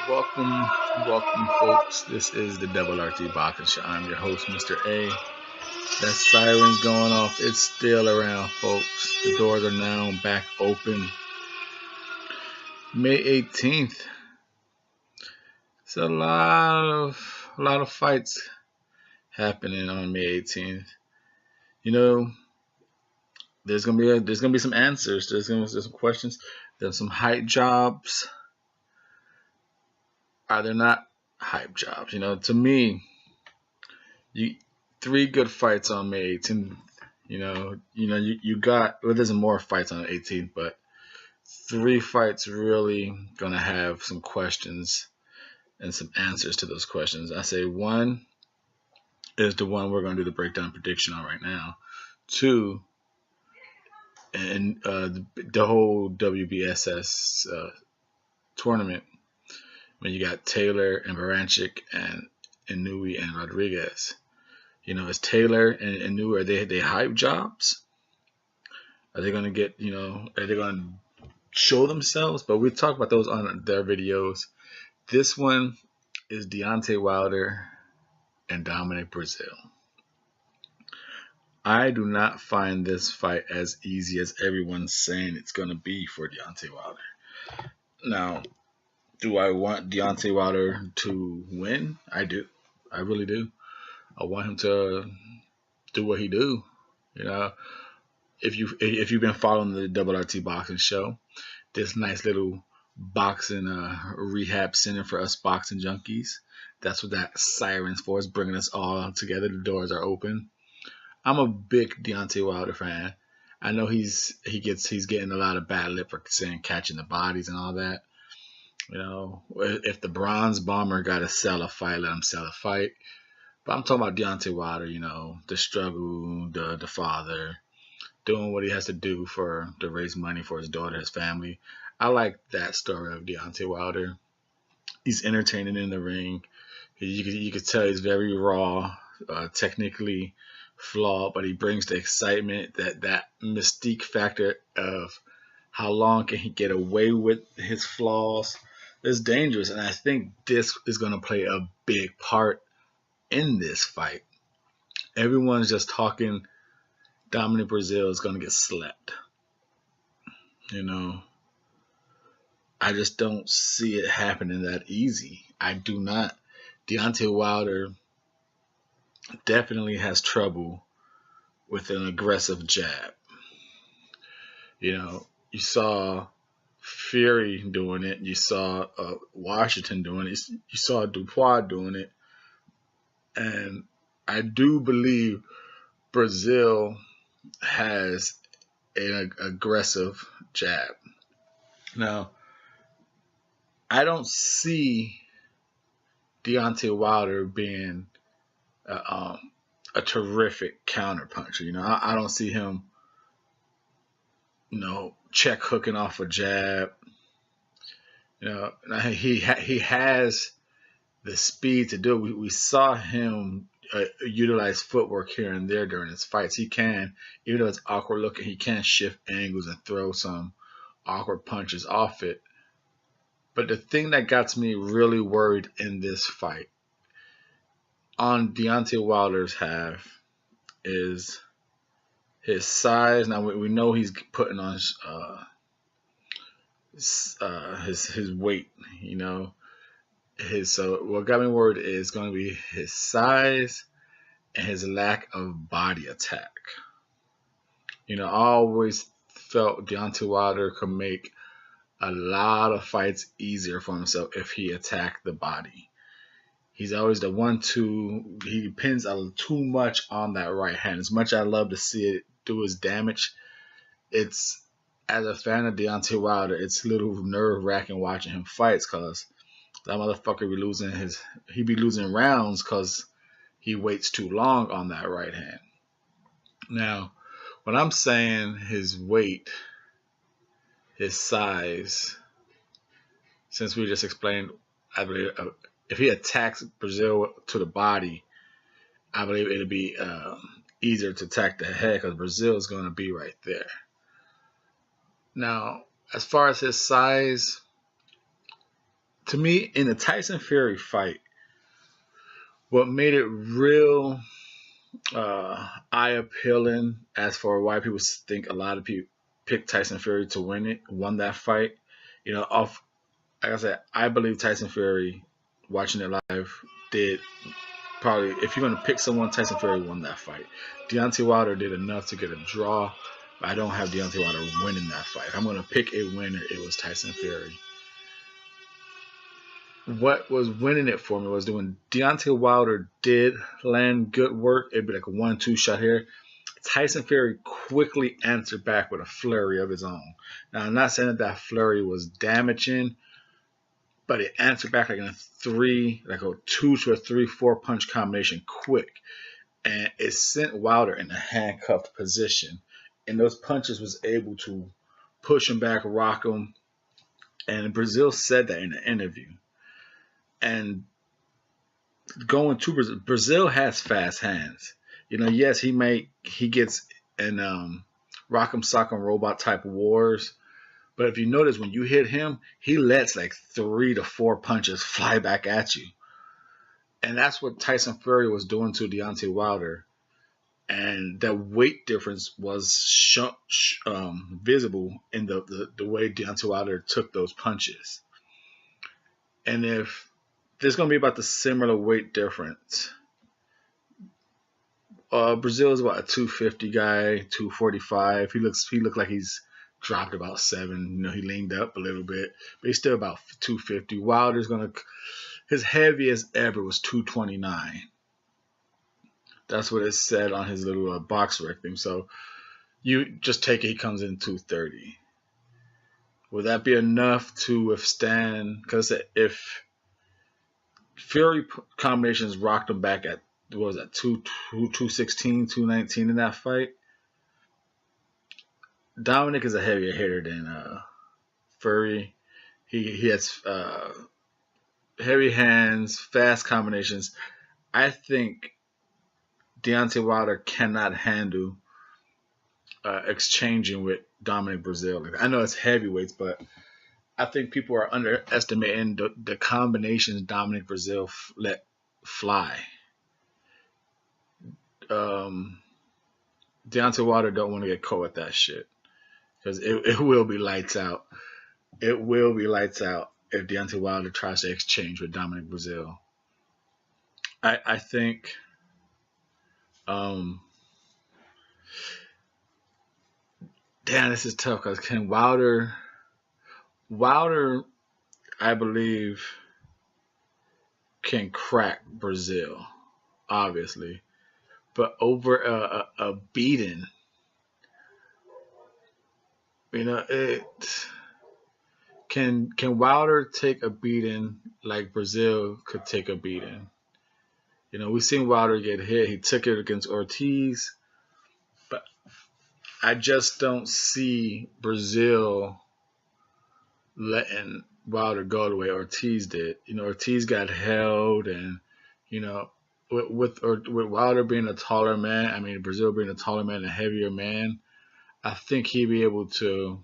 Welcome, welcome, folks. This is the Double RT Boxing Show. I'm your host, Mr.A. That siren's going off. It's still around, folks. The doors are now back open. May 18th. It's a lot of fights happening on May 18th. You know, there's gonna be some answers. There's some questions. There's some hype jobs. Are there not hype jobs? To me, three good fights on May 18th. You got, well, there's more fights on the 18th, but three fights really gonna have some questions and some answers to those questions. I say one is the one we're gonna do the breakdown prediction on right now. Two, and the whole WBSS tournament. When you got Taylor and Baranchik and Inouye and Rodriguez. Is Taylor and Inouye, are they hype jobs? Are they going to get, are they going to show themselves? But we talk about those on their videos. This one is Deontay Wilder and Dominic Breazaele. I do not find this fight as easy as everyone's saying it's going to be for Deontay Wilder. Now, do I want Deontay Wilder to win? I do. I really do. I want him to do what he do. If you've been following the Double RT Boxing Show, this nice little boxing rehab center for us boxing junkies. That's what that siren's for. It's bringing us all together. The doors are open. I'm a big Deontay Wilder fan. I know he's getting a lot of bad lip for saying catching the bodies and all that. If the Bronze Bomber got to sell a fight, let him sell a fight. But I'm talking about Deontay Wilder, the struggle, the father, doing what he has to do to raise money for his daughter, his family. I like that story of Deontay Wilder. He's entertaining in the ring. You could tell he's very raw, technically flawed, but he brings the excitement, that mystique factor of how long can he get away with his flaws. It's dangerous, and I think this is going to play a big part in this fight. Everyone's just talking Dominic Breazaele is going to get slept. I just don't see it happening that easy. I do not. Deontay Wilder definitely has trouble with an aggressive jab. You saw Fury doing it. You saw Washington doing it. You saw Dubois doing it. And I do believe Breazaele has an aggressive jab. Now, I don't see Deontay Wilder being a terrific counterpuncher. I don't see him, check hooking off a jab. He has the speed to do it. We saw him utilize footwork here and there during his fights. He can, even though it's awkward looking, he can shift angles and throw some awkward punches off it. But the thing that got me really worried in this fight on Deontay Wilder's half is his size. Now we know he's putting on his weight. So what got me worried is going to be his size and his lack of body attack. I always felt Deontay Wilder could make a lot of fights easier for himself if he attacked the body. He's always the 1-2. He depends too much on that right hand. As much as I love to see it do his damage, it's, as a fan of Deontay Wilder, it's a little nerve-wracking watching him fights because that motherfucker be losing rounds because he waits too long on that right hand. Now, when I'm saying his weight, his size, since we just explained, I believe if he attacks Breazaele to the body, I believe it'll be easier to attack the head because Breazaele is going to be right there. Now, as far as his size, To me, in the Tyson Fury fight, what made it real eye appealing as for why people think a lot of people picked Tyson Fury to won that fight. Off like I said, I believe Tyson Fury, watching it live, did probably, if you're gonna pick someone, Tyson Fury won that fight. Deontay Wilder did enough to get a draw, but I don't have Deontay Wilder winning that fight. If I'm gonna pick a winner, it was Tyson Fury. What was winning it for me was doing Deontay Wilder did land good work. It'd be like a 1-2 shot here. Tyson Fury quickly answered back with a flurry of his own. Now, I'm not saying that flurry was damaging, but it answered back like in a 2 to a 3-4 punch combination quick. And it sent Wilder in a handcuffed position. And those punches was able to push him back, rock him. And Breazaele said that in the interview. And going to Breazaele has fast hands. Yes, he gets in rock'em sock'em robot type wars, but if you notice when you hit him, he lets like 3 to 4 punches fly back at you, and that's what Tyson Fury was doing to Deontay Wilder, and that weight difference was visible in the way Deontay Wilder took those punches, and if there's going to be about the similar weight difference. Breazaele is about a 250 guy, 245. He looked like he's dropped about 7. He leaned up a little bit, but he's still about 250. Wilder's his heaviest ever was 229. That's what it said on his little box rec thing. So you just take it, he comes in 230. Would that be enough to withstand? Because if Fury combinations rocked him back at, what was that, 216, 219 in that fight. Dominic is a heavier hitter than Fury. He has heavy hands, fast combinations. I think Deontay Wilder cannot handle exchanging with Dominic Breazaele. I know it's heavyweights, but I think people are underestimating the combinations Dominic Breazaele let fly. Deontay Wilder don't want to get caught with that shit, because it will be lights out. It will be lights out if Deontay Wilder tries to exchange with Dominic Breazaele. I think damn, this is tough, because can Wilder, I believe, can crack Breazaele, obviously, but over a beating, can Wilder take a beating like Breazaele could take a beating? We've seen Wilder get hit. He took it against Ortiz, but I just don't see Breazaele letting Wilder go the way Ortiz did. Ortiz got held, and with Wilder being a taller man, Breazaele being a taller man, a heavier man, I think he'd be able to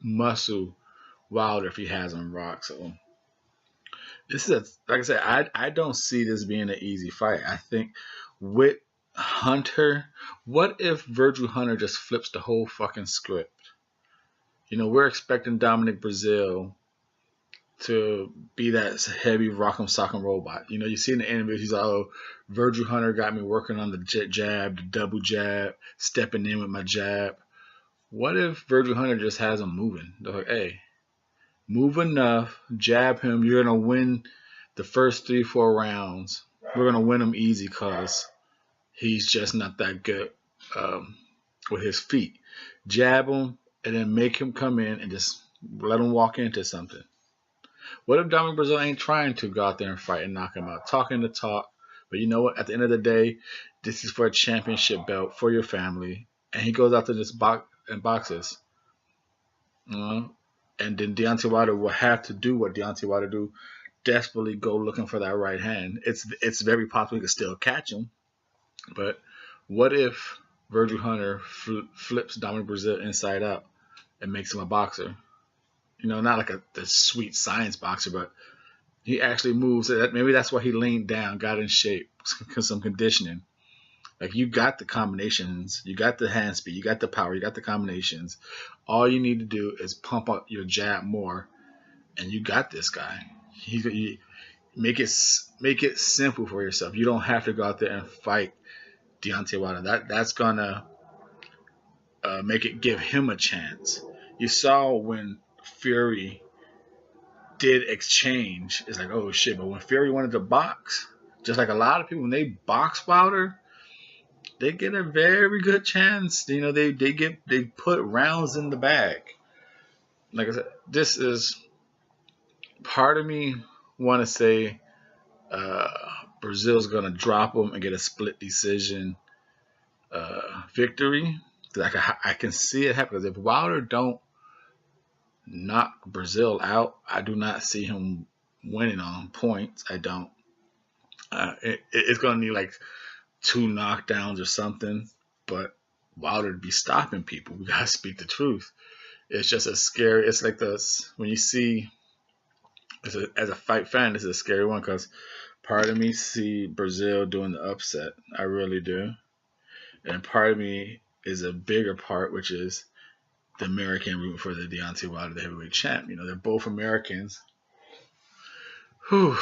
muscle Wilder if he has him rock. So this is like I said, I don't see this being an easy fight. I think with Hunter, what if Virgil Hunter just flips the whole fucking script? We're expecting Dominic Breazaele to be that heavy rock'em sock'em robot. You see in the interview, he's like, oh, Virgil Hunter got me working on the jab, the double jab, stepping in with my jab. What if Virgil Hunter just has him moving? They're like, hey, move enough, jab him. You're going to win the first 3-4 rounds. We're going to win him easy because he's just not that good with his feet. Jab him and then make him come in and just let him walk into something. What if Dominic Breazaele ain't trying to go out there and fight and knock him out? Talking the talk. But you know what? At the end of the day, this is for a championship belt for your family. And he goes out to this and boxes. And then Deontay Wilder will have to do what Deontay Wilder do. Desperately go looking for that right hand. It's very possible he could still catch him. But what if Virgil Hunter flips Dominic Breazaele inside out and makes him a boxer? Not like the sweet science boxer, but He actually moves. Maybe that's why he leaned down, got in shape, because some conditioning. Like, you got the combinations, you got the hand speed, you got the power, you got the combinations. All you need to do is pump up your jab more, and you got this guy. You make it simple for yourself. You don't have to go out there and fight Deontay Wilder. That's gonna give him a chance. You saw when Fury did exchange, it's like, oh shit. But when Fury wanted to box, just like a lot of people, when they box Wilder, they get a very good chance. They put rounds in the bag. Like I said, this is part of me want to say Brazil's gonna drop him and get a split decision victory. Like, I can see it happen, because if Wilder don't knock Breazeale out, I do not see him winning on points. I don't. It's gonna need like 2 knockdowns or something, but Wilder to be stopping people. We gotta speak the truth. It's just a scary. It's like this when you see. As a fight fan, this is a scary one, because part of me see Breazeale doing the upset. I really do, and part of me is a bigger part, which is the American rooting for the Deontay Wilder, the heavyweight champ. They're both Americans. Whew.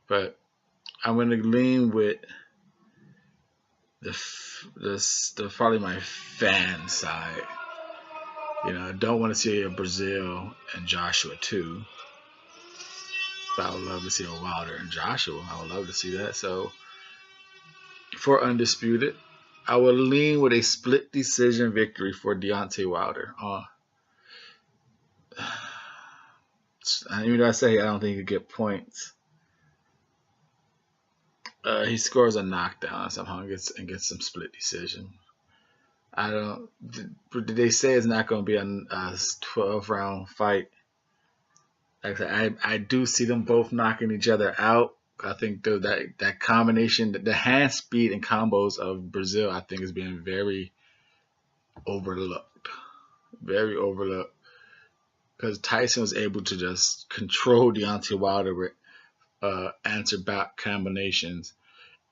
But I'm going to lean with the probably my fan side. I don't want to see a Breazeale and Joshua too, but I would love to see a Wilder and Joshua. I would love to see that. So for Undisputed, I will lean with a split decision victory for Deontay Wilder. Even though I say I don't think he could get points, he scores a knockdown somehow and gets some split decision. I don't. They say it's not going to be a 12-round fight. Like I said, I do see them both knocking each other out. I think that combination, the hand speed and combos of Breazeale, I think is being very overlooked. Very overlooked. Because Tyson was able to just control Deontay Wilder with answer back combinations.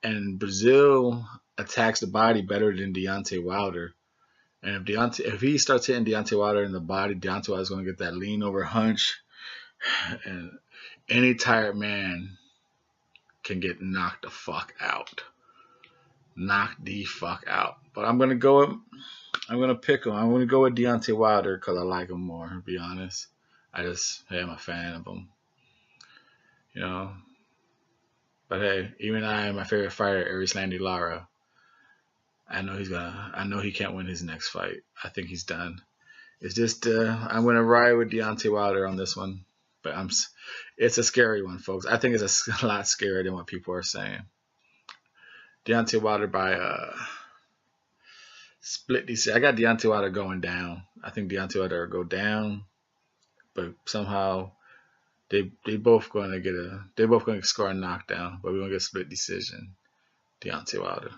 And Breazeale attacks the body better than Deontay Wilder. And if he starts hitting Deontay Wilder in the body, Deontay Wilder's going to get that lean over hunch. And any tired man can get knocked the fuck out. Knocked the fuck out. But I'm going to pick him. I'm going to go with Deontay Wilder because I like him more, to be honest. I'm a fan of him. But hey, even my favorite fighter, Erislandy Lara, I know he can't win his next fight. I think he's done. It's just, I'm going to ride with Deontay Wilder on this one. But it's a scary one, folks. I think it's a lot scarier than what people are saying. Deontay Wilder by split DC. I got Deontay Wilder going down. I think Deontay Wilder will go down, but somehow they both going to score a knockdown, but we're going to get a split decision. Deontay Wilder.